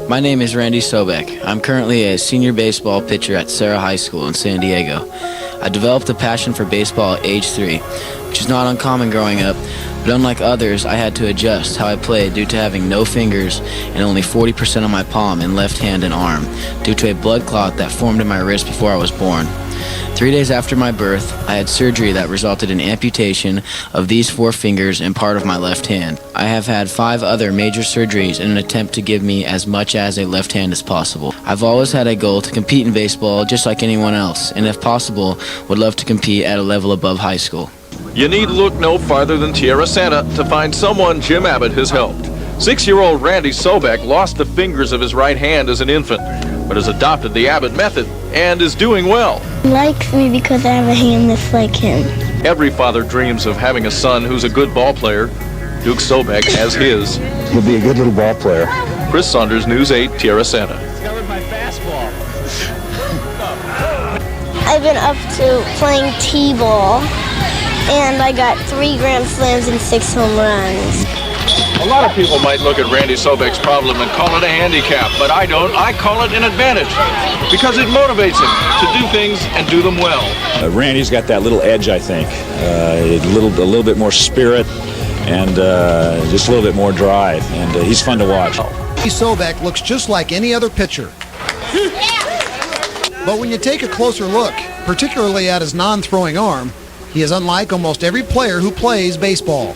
My name is Randy Sobek. I'm currently a senior baseball pitcher at Serra High School in San Diego. I developed a passion for baseball at age 3, which is not uncommon growing up, but unlike others, I had to adjust how I played due to having no fingers and only 40% of my palm in left hand and arm, due to a blood clot that formed in my wrist before I was born. 3 days after my birth, I had surgery that resulted in amputation of these 4 fingers and part of my left hand. I have had 5 other major surgeries in an attempt to give me as much as a left hand as possible. I've always had a goal to compete in baseball just like anyone else, and if possible, would love to compete at a level above high school. You need look no farther than Tierra Santa to find someone Jim Abbott has helped. 6-year-old Randy Sobek lost the fingers of his right hand as an infant, but has adopted the Abbott method and is doing well. He likes me because I have a hand that's like him. Every father dreams of having a son who's a good ball player. Duke Sobek has his. He'll be a good little ball player. Chris Saunders, News 8, Tierra Santa. Discovered my fastball. I've been up to playing T-ball, and I got 3 grand slams and 6 home runs. A lot of people might look at Randy Sobek's problem and call it a handicap, but I don't. I call it an advantage because it motivates him to do things and do them well. Randy's got that little edge, I think. A little bit more spirit and just a little bit more drive, and he's fun to watch. Randy Sobek looks just like any other pitcher. But when you take a closer look, particularly at his non-throwing arm, he is unlike almost every player who plays baseball.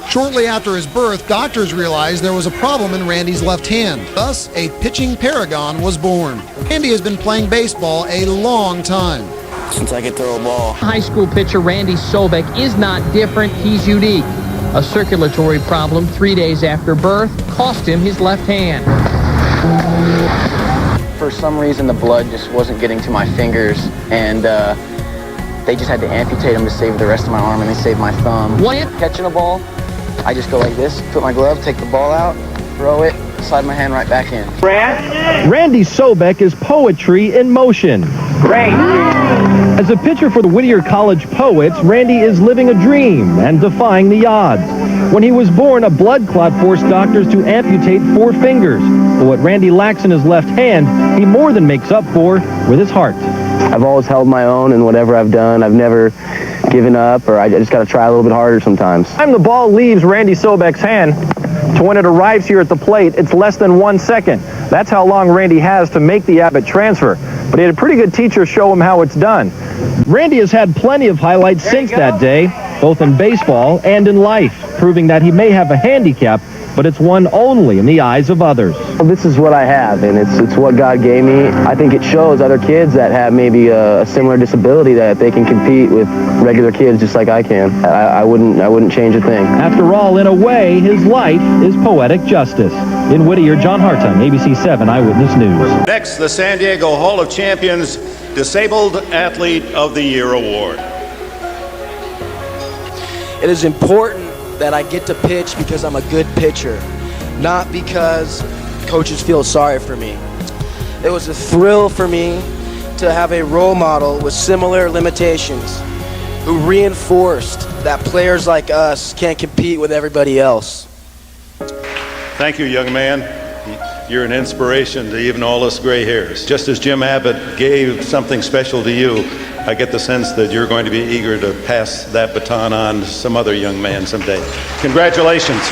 Shortly after his birth, doctors realized there was a problem in Randy's left hand. Thus, a pitching paragon was born. Randy has been playing baseball a long time. Since I could throw a ball. High school pitcher Randy Sobek is not different, he's unique. A circulatory problem 3 days after birth cost him his left hand. For some reason, the blood just wasn't getting to my fingers, and they just had to amputate them to save the rest of my arm, and they saved my thumb. What? Catching a ball, I just go like this, put my glove, take the ball out, throw it, slide my hand right back in. Randy Sobek is poetry in motion. Great. As a pitcher for the Whittier College Poets, Randy is living a dream and defying the odds. When he was born, a blood clot forced doctors to amputate 4 fingers. But what Randy lacks in his left hand, he more than makes up for with his heart. I've always held my own in whatever I've done. I've never given up, or I just got to try a little bit harder sometimes. Time the ball leaves Randy Sobek's hand to when it arrives here at the plate, it's less than 1 second. That's how long Randy has to make the Abbott transfer. But he had a pretty good teacher show him how it's done. Randy has had plenty of highlights since that day, both in baseball and in life, proving that he may have a handicap, but it's one only in the eyes of others. Well, this is what I have, and it's what God gave me. I think it shows other kids that have maybe a similar disability that they can compete with regular kids just like I can. I wouldn't change a thing. After all, in a way, his life is poetic justice. In Whittier, John Hartung, ABC 7 Eyewitness News. Next, the San Diego Hall of Champions Disabled Athlete of the Year Award. It is important that I get to pitch because I'm a good pitcher, not because coaches feel sorry for me. It was a thrill for me to have a role model with similar limitations who reinforced that players like us can't compete with everybody else. Thank you, young man. You're an inspiration to even all us gray hairs. Just as Jim Abbott gave something special to you, I get the sense that you're going to be eager to pass that baton on to some other young man someday. Congratulations.